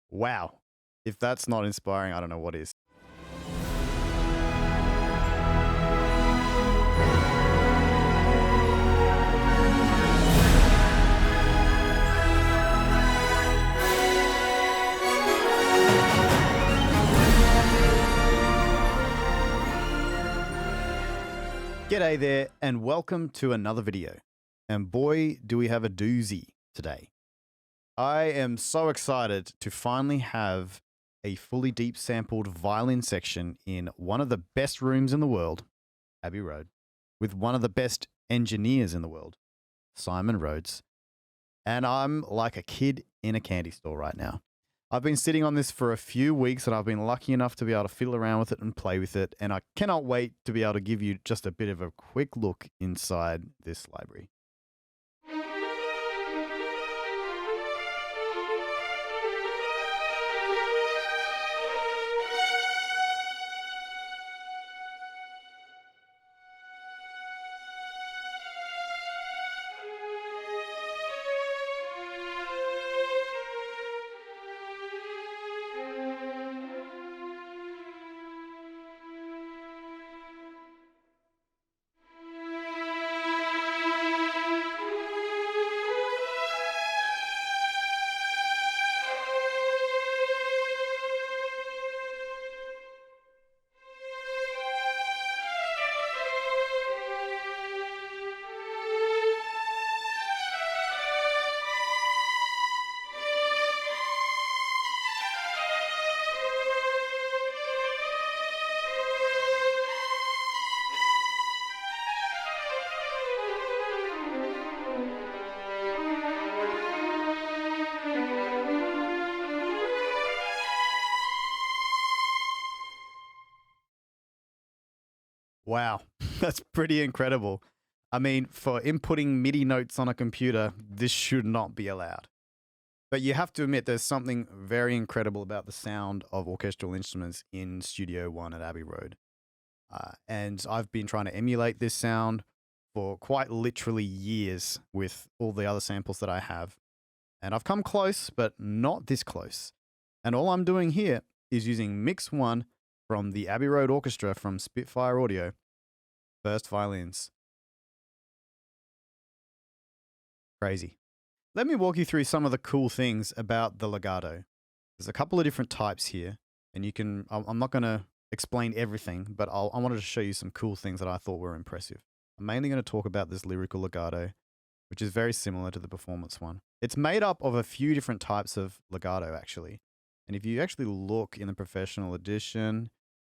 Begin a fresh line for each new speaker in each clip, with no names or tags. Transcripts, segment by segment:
Wow. If that's not inspiring, I don't know what is. G'day there, and welcome to another video. And boy, do we have a doozy today. I am so excited to finally have a fully deep sampled violin section in one of the best rooms in the world, Abbey Road, with one of the best engineers in the world, Simon Rhodes. And I'm like a kid in a candy store right now. I've been sitting on this for a few weeks and I've been lucky enough to be able to fiddle around with it and play with it. And I cannot wait to be able to give you just a bit of a quick look inside this library. Wow, that's pretty incredible. I mean, for inputting MIDI notes on a computer, this should not be allowed. But you have to admit there's something very incredible about the sound of orchestral instruments in Studio One at Abbey Road. And I've been trying to emulate this sound for quite literally years with all the other samples that I have. And I've come close, but not this close. And all I'm doing here is using Mix 1 from the Abbey Road Orchestra from Spitfire Audio, first violins. Crazy. Let me walk you through some of the cool things about the legato. There's a couple of different types here, and I'm not going to explain everything, but I wanted to show you some cool things that I thought were impressive. I'm mainly going to talk about this lyrical legato, which is very similar to the performance one. It's made up of a few different types of legato, actually. And if you actually look in the professional edition,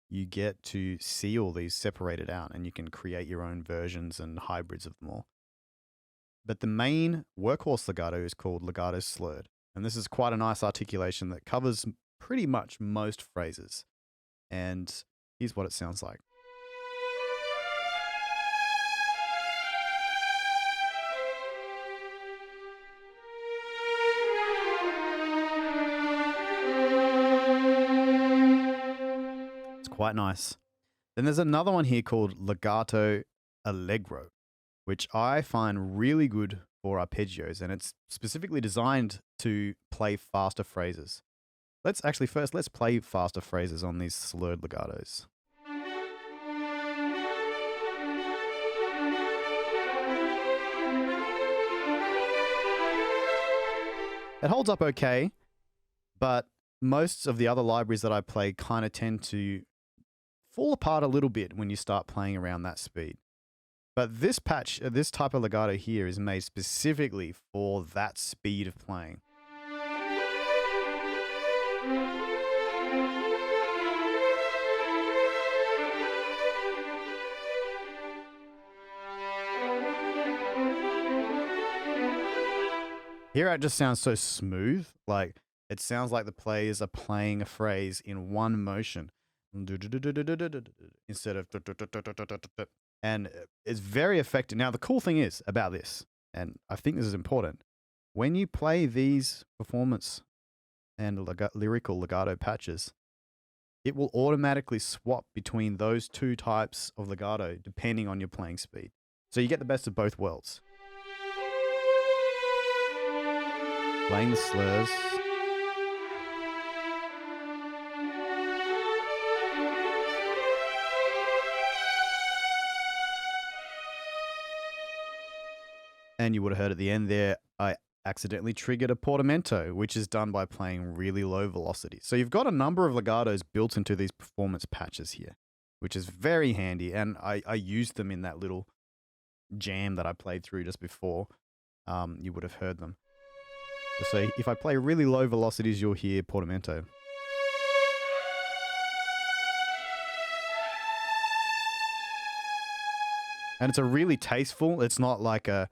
you get to see all these separated out and you can create your own versions and hybrids of them all. But the main workhorse legato is called legato slurred. And this is quite a nice articulation that covers pretty much most phrases. And here's what it sounds like. Quite nice. Then there's another one here called legato allegro, which I find really good for arpeggios, and it's specifically designed to play faster phrases. Let's play faster phrases on these slurred legatos. It holds up okay, but most of the other libraries that I play kind of tend to fall apart a little bit when you start playing around that speed. But this type of legato here is made specifically for that speed of playing. Here it just sounds so smooth, like it sounds like the players are playing a phrase in one motion. Instead of, and it's very effective. Now, the cool thing is about this, and I think this is important, when you play these performance and lyrical legato patches, it will automatically swap between those two types of legato depending on your playing speed. So you get the best of both worlds. Playing the slurs. And you would have heard at the end there, I accidentally triggered a portamento, which is done by playing really low velocity. So you've got a number of legatos built into these performance patches here, which is very handy. And I used them in that little jam that I played through just before. You would have heard them. So if I play really low velocities, you'll hear portamento. And it's a really tasteful, it's not like a,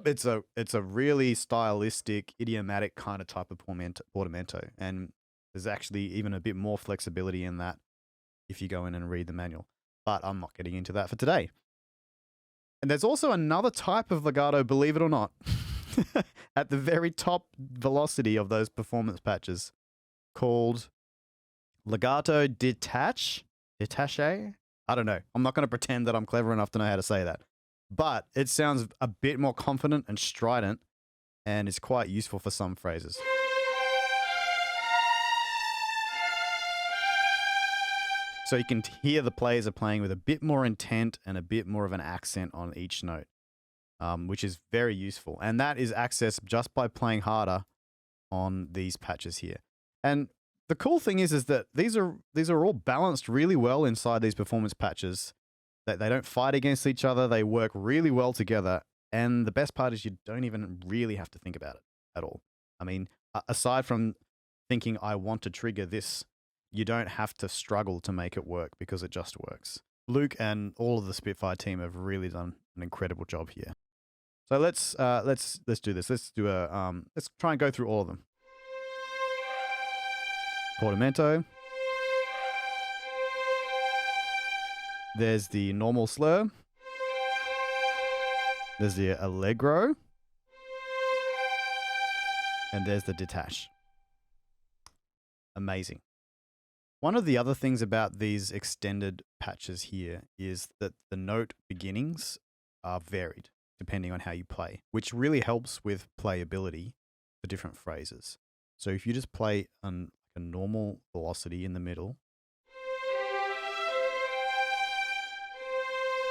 it's a really stylistic, idiomatic kind of type of portamento. And there's actually even a bit more flexibility in that if you go in and read the manual. But I'm not getting into that for today. And there's also another type of legato, believe it or not, at the very top velocity of those performance patches called legato detache? I don't know. I'm not going to pretend that I'm clever enough to know how to say that. But it sounds a bit more confident and strident and is quite useful for some phrases. So you can hear the players are playing with a bit more intent and a bit more of an accent on each note, which is very useful. And that is accessed just by playing harder on these patches here. And the cool thing is that these are all balanced really well inside these performance patches. That they don't fight against each other. They work really well together. And the best part is you don't even really have to think about it at all. I mean, aside from thinking I want to trigger this, you don't have to struggle to make it work because it just works. Luke and all of the Spitfire team have really done an incredible job here. So let's do this. Let's try and go through all of them. Portamento. There's the normal slur. There's the allegro. And there's the detache. Amazing. One of the other things about these extended patches here is that the note beginnings are varied depending on how you play, which really helps with playability for different phrases. So if you just play a normal velocity in the middle,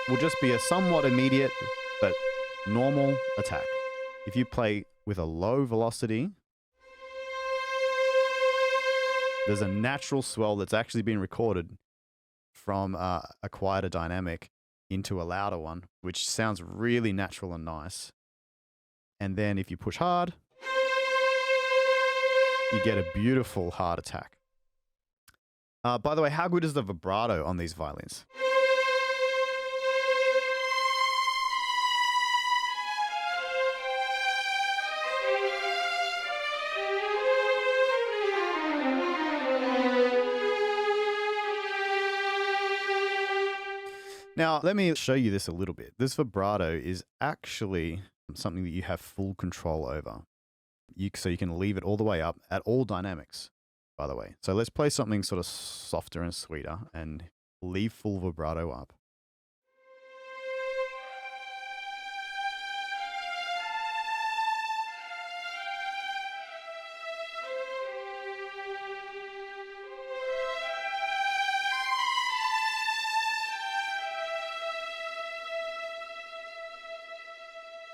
will just be a somewhat immediate but normal attack. If you play with a low velocity, there's a natural swell that's actually been recorded from a quieter dynamic into a louder one, which sounds really natural and nice. And then if you push hard, you get a beautiful hard attack. By the way, how good is the vibrato on these violins? Now, let me show you this a little bit. This vibrato is actually something that you have full control over. So you can leave it all the way up at all dynamics, by the way. So let's play something sort of softer and sweeter and leave full vibrato up.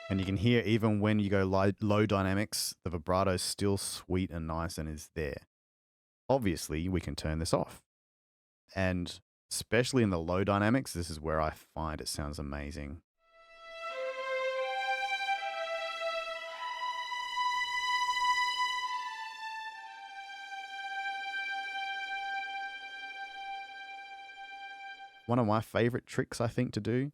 And you can hear even when you go low dynamics, the vibrato is still sweet and nice and is there. Obviously, we can turn this off. And especially in the low dynamics, this is where I find it sounds amazing. One of my favorite tricks, I think, to do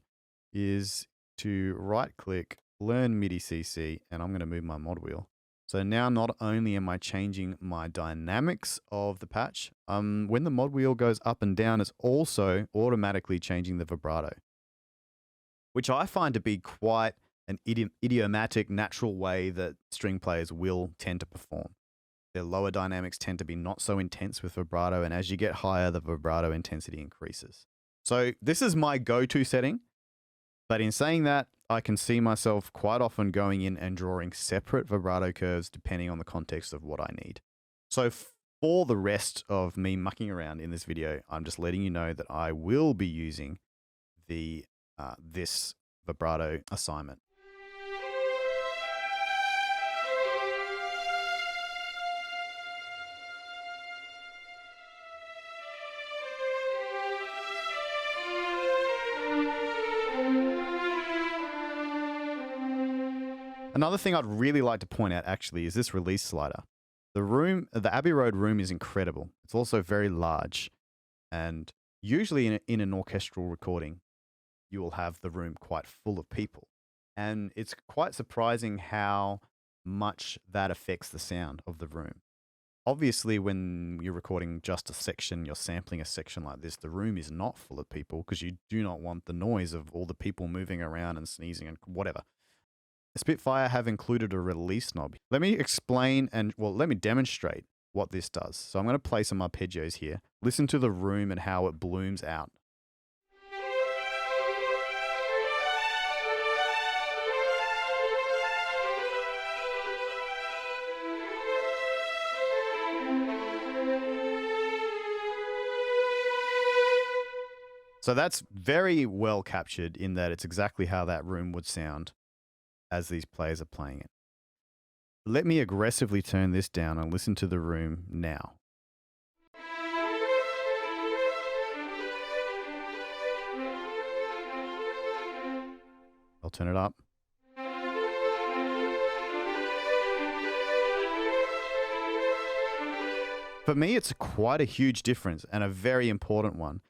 is to right-click, learn MIDI CC, and I'm going to move my mod wheel. So now not only am I changing my dynamics of the patch, when the mod wheel goes up and down, it's also automatically changing the vibrato, which I find to be quite an idiomatic, natural way that string players will tend to perform. Their lower dynamics tend to be not so intense with vibrato, and as you get higher, the vibrato intensity increases. So this is my go-to setting. But in saying that, I can see myself quite often going in and drawing separate vibrato curves depending on the context of what I need. So for the rest of me mucking around in this video, I'm just letting you know that I will be using this vibrato assignment. Another thing I'd really like to point out actually is this release slider. The Abbey Road room is incredible. It's also very large, and usually in an orchestral recording, you will have the room quite full of people. And it's quite surprising how much that affects the sound of the room. Obviously, when you're recording just a section, you're sampling a section like this, the room is not full of people because you do not want the noise of all the people moving around and sneezing and whatever. Spitfire have included a release knob. Let me explain let me demonstrate what this does. So I'm going to play some arpeggios here. Listen to the room and how it blooms out. So that's very well captured in that it's exactly how that room would sound as these players are playing it. Let me aggressively turn this down and listen to the room now. I'll turn it up. For me, it's quite a huge difference and a very important one.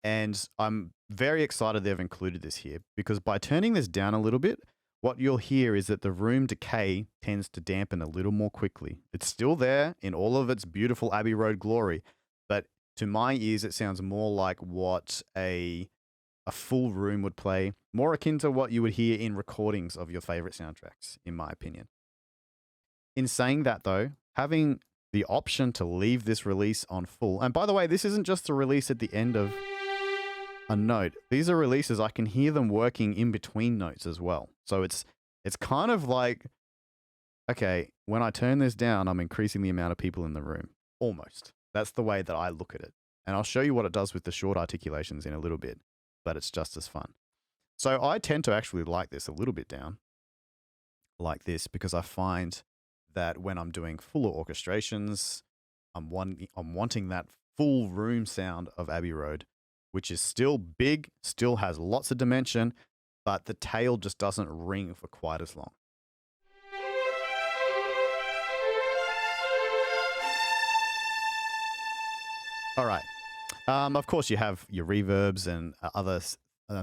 And I'm very excited they've included this here because by turning this down a little bit, what you'll hear is that the room decay tends to dampen a little more quickly. It's still there in all of its beautiful Abbey Road glory, but to my ears, it sounds more like what a full room would play, more akin to what you would hear in recordings of your favorite soundtracks, in my opinion. In saying that, though, having the option to leave this release on full, and by the way, this isn't just a release at the end of a note. These are releases, I can hear them working in between notes as well. So it's kind of like, okay, when I turn this down, I'm increasing the amount of people in the room. Almost. That's the way that I look at it. And I'll show you what it does with the short articulations in a little bit, but it's just as fun. So I tend to actually like this a little bit down, like this, because I find that when I'm doing fuller orchestrations, I'm wanting that full room sound of Abbey Road, which is still big, still has lots of dimension, but the tail just doesn't ring for quite as long. All right. Of course, you have your reverbs and other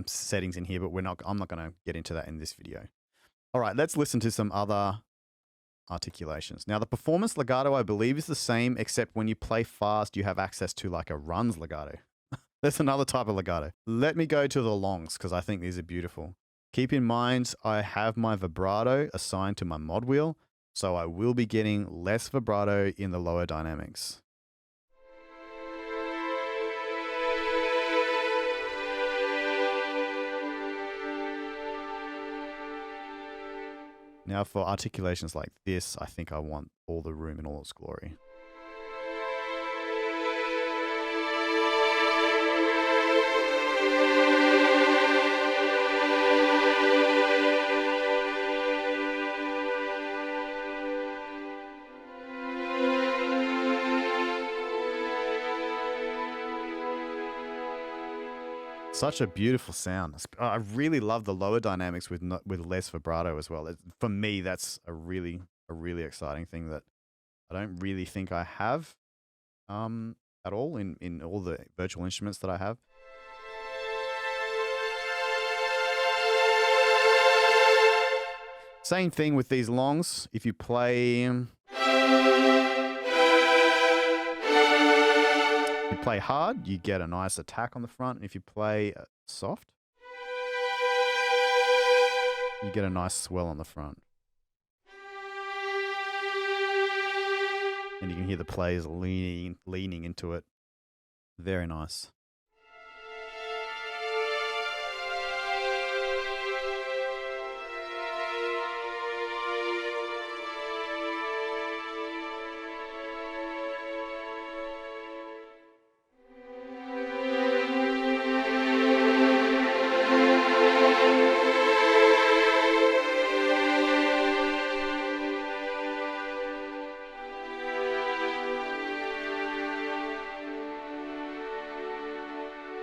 settings in here, but I'm not going to get into that in this video. All right, let's listen to some other articulations. Now, the performance legato, I believe, is the same, except when you play fast, you have access to like a runs legato. That's another type of legato. Let me go to the longs because I think these are beautiful. Keep in mind, I have my vibrato assigned to my mod wheel, so I will be getting less vibrato in the lower dynamics. Now for articulations like this, I think I want all the room in all its glory. Such a beautiful sound. I really love the lower dynamics with less vibrato as well. For me, that's a really exciting thing that I don't really think I have at all in all the virtual instruments that I have. Same thing with these longs. If you play hard, you get a nice attack on the front. And if you play soft, you get a nice swell on the front. And you can hear the players leaning into it. Very nice.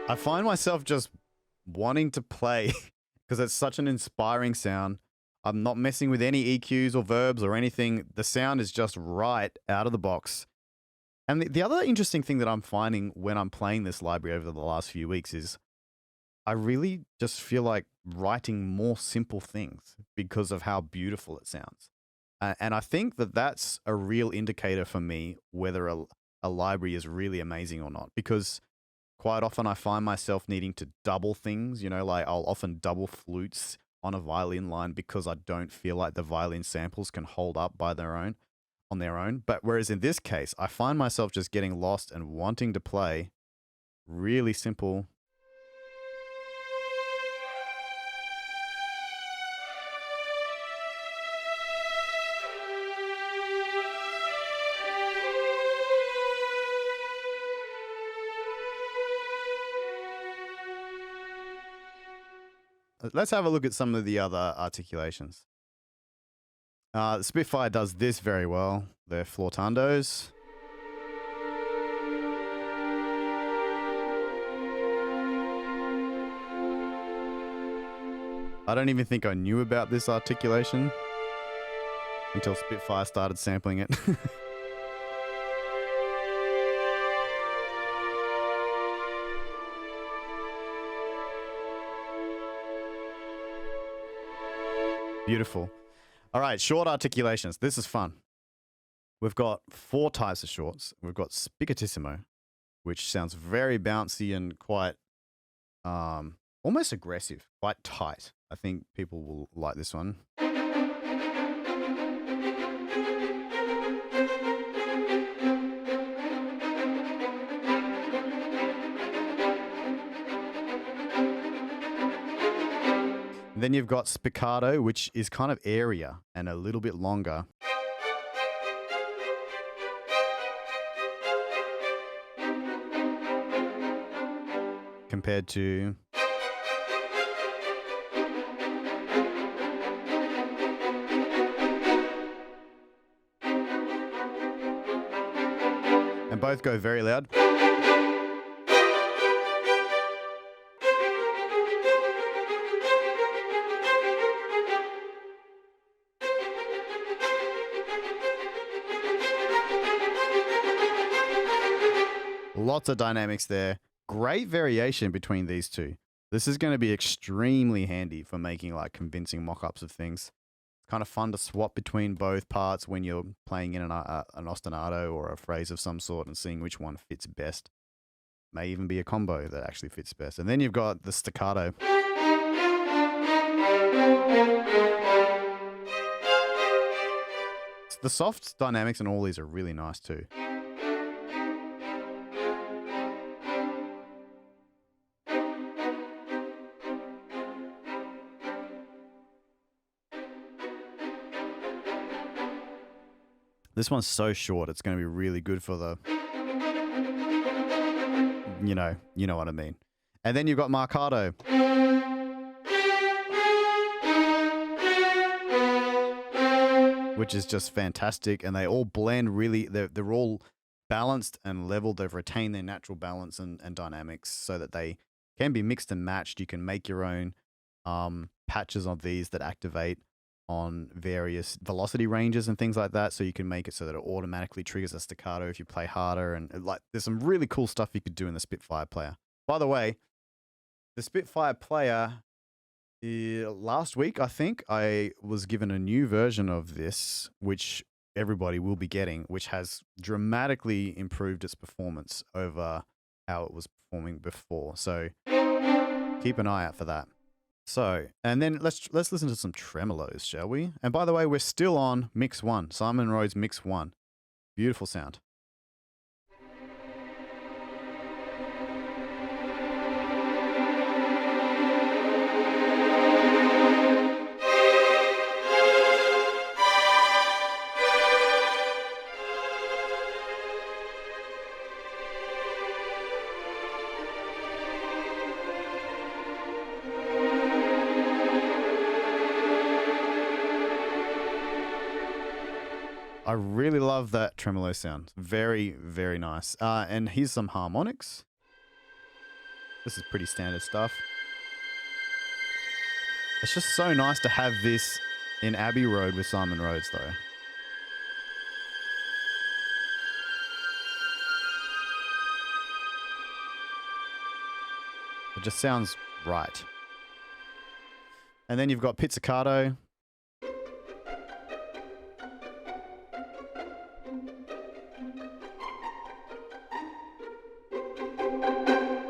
I find myself just wanting to play because it's such an inspiring sound. I'm not messing with any EQs or verbs or anything. The sound is just right out of the box. And the other interesting thing that I'm finding when I'm playing this library over the last few weeks is I really just feel like writing more simple things because of how beautiful it sounds. And I think that that's a real indicator for me whether a library is really amazing or not. Because quite often I find myself needing to double things, like I'll often double flutes on a violin line because I don't feel like the violin samples can hold up on their own. But whereas in this case, I find myself just getting lost and wanting to play really simple. Let's have a look at some of the other articulations. The Spitfire does this very well. They're flautandos. I don't even think I knew about this articulation until Spitfire started sampling it. Beautiful. All right, short articulations. This is fun. We've got 4 types of shorts. We've got spicatissimo, which sounds very bouncy and quite almost aggressive, quite tight. I think people will like this one. Then you've got spiccato, which is kind of airier and a little bit longer. Compared to and both go very loud. Lots of dynamics there. Great variation between these two. This is going to be extremely handy for making like convincing mock-ups of things. It's kind of fun to swap between both parts when you're playing in an ostinato or a phrase of some sort and seeing which one fits best. May even be a combo that actually fits best. And then you've got the staccato. The soft dynamics in all these are really nice too. This one's so short, it's going to be really good for the, you know what I mean. And then you've got marcato. Which is just fantastic, and they all blend really, they're all balanced and leveled. They've retained their natural balance and dynamics so that they can be mixed and matched. You can make your own patches of these that activate on various velocity ranges and things like that. So you can make it so that it automatically triggers a staccato if you play harder. And like, there's some really cool stuff you could do in the Spitfire player. By the way, the Spitfire player, last week, I think, I was given a new version of this, which everybody will be getting, which has dramatically improved its performance over how it was performing before. So keep an eye out for that. So, and then let's listen to some tremolos, shall we? And by the way, we're still on Mix 1, Simon Rhodes Mix 1. Beautiful sound. I really love that tremolo sound. Very, very nice. And here's some harmonics. This is pretty standard stuff. It's just so nice to have this in Abbey Road with Simon Rhodes, though. It just sounds right. And then you've got pizzicato.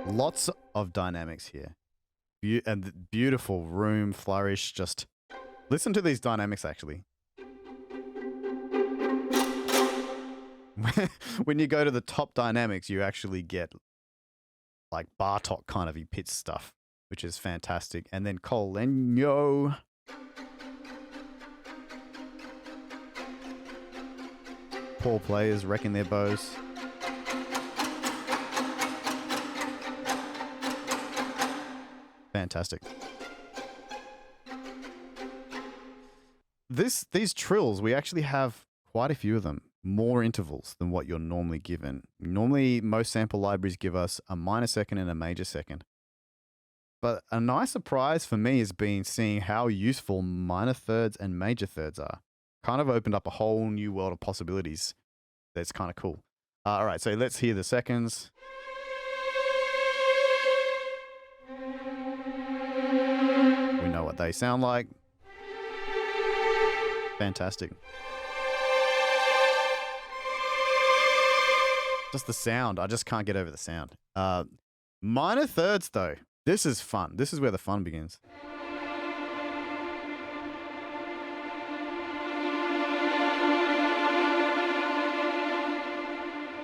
Lots of dynamics here. And beautiful room flourish. Just listen to these dynamics, actually. When you go to the top dynamics, you actually get like Bartok kind of pitch stuff, which is fantastic. And then Colenio. Poor players wrecking their bows. Fantastic. These trills, we actually have quite a few of them. More intervals than what you're normally given. Normally, most sample libraries give us a minor second and a major second. But a nice surprise for me has been seeing how useful minor thirds and major thirds are. Kind of opened up a whole new world of possibilities. That's kind of cool. All right, so let's hear the seconds. We know what they sound like. Fantastic. Just the sound. I just can't get over the sound. Minor thirds, though. This is fun. This is where the fun begins.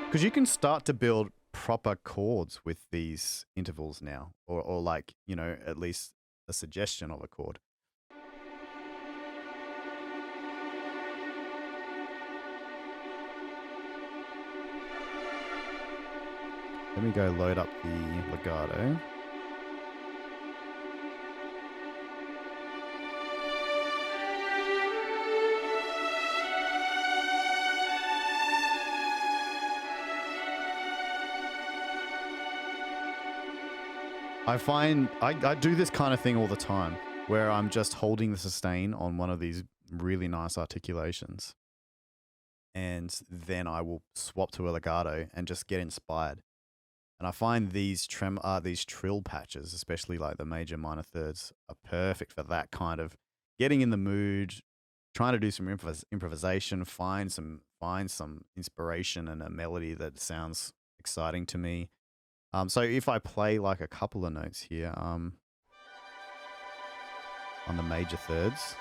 Because you can start to build proper chords with these intervals now. Or like, you know, at least a suggestion of a chord. Let me go load up the legato. I find I do this kind of thing all the time, where I'm just holding the sustain on one of these really nice articulations. And then I will swap to a legato and just get inspired. And I find these trill patches, especially like the major minor thirds, are perfect for that kind of getting in the mood, trying to do some improvisation, find some inspiration and a melody that sounds exciting to me. So if I play like a couple of notes here, on the major thirds.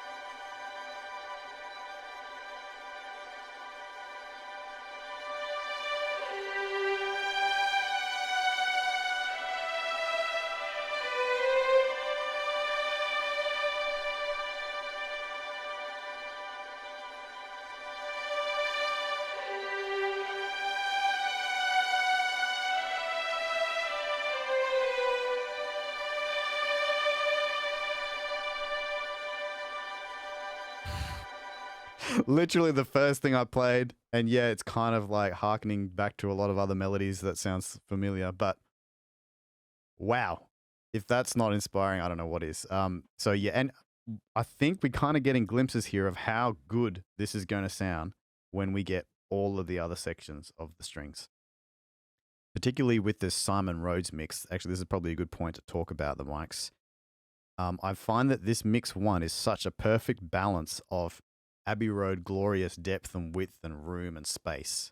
Literally the first thing I played, and yeah, it's kind of like harkening back to a lot of other melodies that sounds familiar, but wow. If that's not inspiring, I don't know what is. So yeah, and I think we're kind of getting glimpses here of how good this is going to sound when we get all of the other sections of the strings. Particularly with this Simon Rhodes mix. Actually, this is probably a good point to talk about the mics. I find that this mix one is such a perfect balance of Abbey Road glorious depth and width and room and space.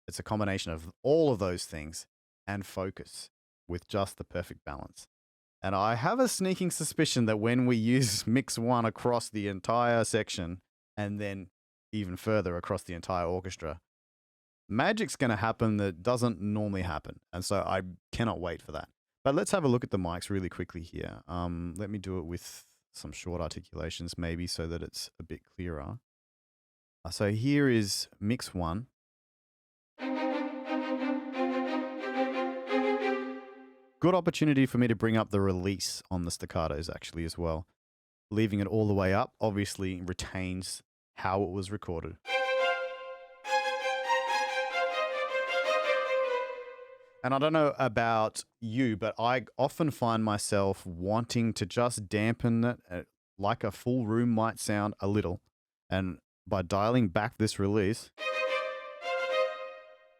It's a combination of all of those things and focus with just the perfect balance. And I have a sneaking suspicion that when we use mix one across the entire section and then even further across the entire orchestra, magic's going to happen that doesn't normally happen. And so I cannot wait for that. But let's have a look at the mics really quickly here. Let me do it with some short articulations maybe so that it's a bit clearer. So here is mix one. Good opportunity for me to bring up the release on the staccatos actually as well. Leaving it all the way up obviously retains how it was recorded. And I don't know about you, but I often find myself wanting to just dampen it, like a full room might sound a little. And by dialing back this release,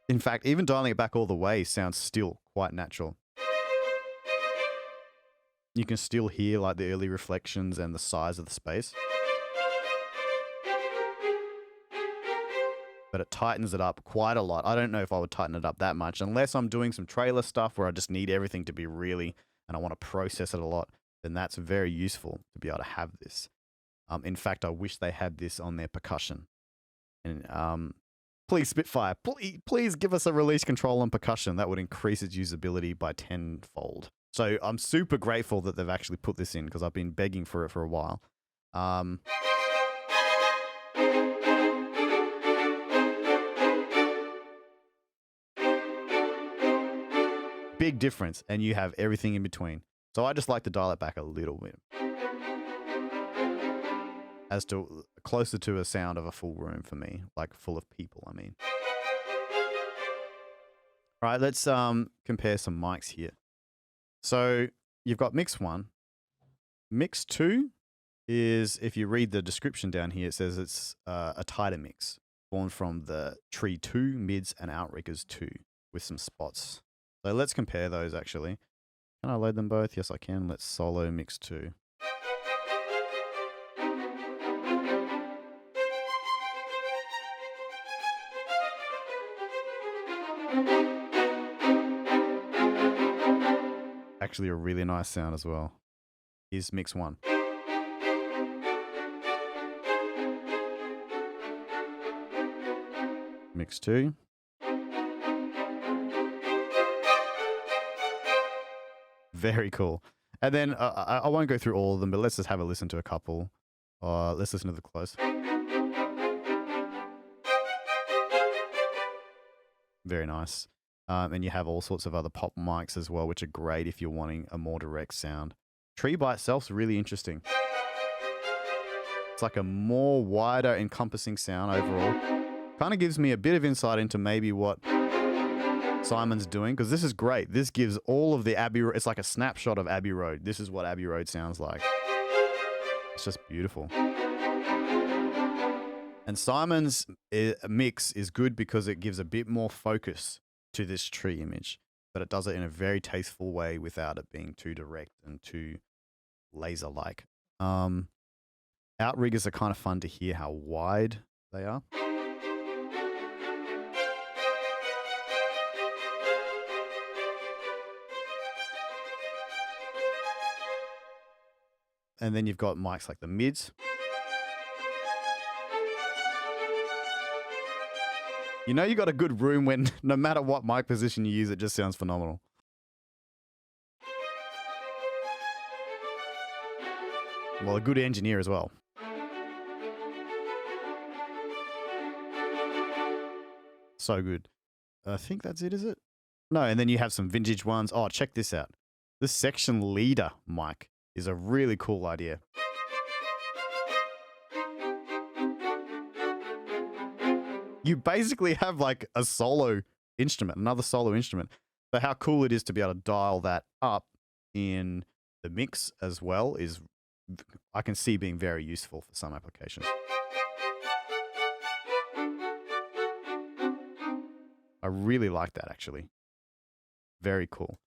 in fact, even dialing it back all the way sounds still quite natural. You can still hear like the early reflections and the size of the space. But it tightens it up quite a lot. I don't know if I would tighten it up that much unless I'm doing some trailer stuff where I just need everything to be really, and I want to process it a lot, then that's very useful to be able to have this. In fact, I wish they had this on their percussion. And please, Spitfire, please give us a release control on percussion. That would increase its usability by tenfold. So I'm super grateful that they've actually put this in because I've been begging for it for a while. Big difference, and you have everything in between. So I just like to dial it back a little bit. As to closer to a sound of a full room for me, like full of people, I mean. All right, let's compare some mics here. So you've got mix 1. Mix 2 is, if you read the description down here, it says it's a tighter mix, born from the Tree 2, Mids, and Outriggers 2, with some spots. So let's compare those actually. Can I load them both? Yes, I can. Let's solo mix 2. Actually a really nice sound as well. Here's mix 1. Mix 2. Very cool. And then I won't go through all of them, but let's just have a listen to a couple. Let's listen to the close. Very nice. And you have all sorts of other pop mics as well, which are great if you're wanting a more direct sound. Tree by itself's really interesting. It's like a more wider encompassing sound overall. Kind of gives me a bit of insight into maybe what Simon's doing, because this is great. This gives all of the Abbey, it's like a snapshot of Abbey Road. This is what Abbey Road sounds like. It's just beautiful. And Simon's mix is good because it gives a bit more focus to this tree image, but it does it in a very tasteful way without it being too direct and too laser-like. Outriggers are kind of fun to hear how wide they are. And then you've got mics like the Mids. You know you got a good room when no matter what mic position you use, it just sounds phenomenal. Well, a good engineer as well. So good. I think that's it, is it? No, and then you have some vintage ones. Oh, check this out. This section leader mic is a really cool idea. You basically have like a solo instrument, another solo instrument. But how cool it is to be able to dial that up in the mix as well is, I can see being very useful for some applications. I really like that actually. Very cool.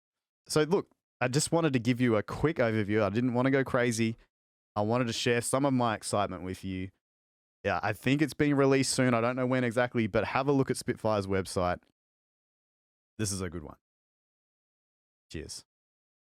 So look, I just wanted to give you a quick overview. I didn't want to go crazy. I wanted to share some of my excitement with you. Yeah, I think it's being released soon. I don't know when exactly, but have a look at Spitfire's website. This is a good one. Cheers.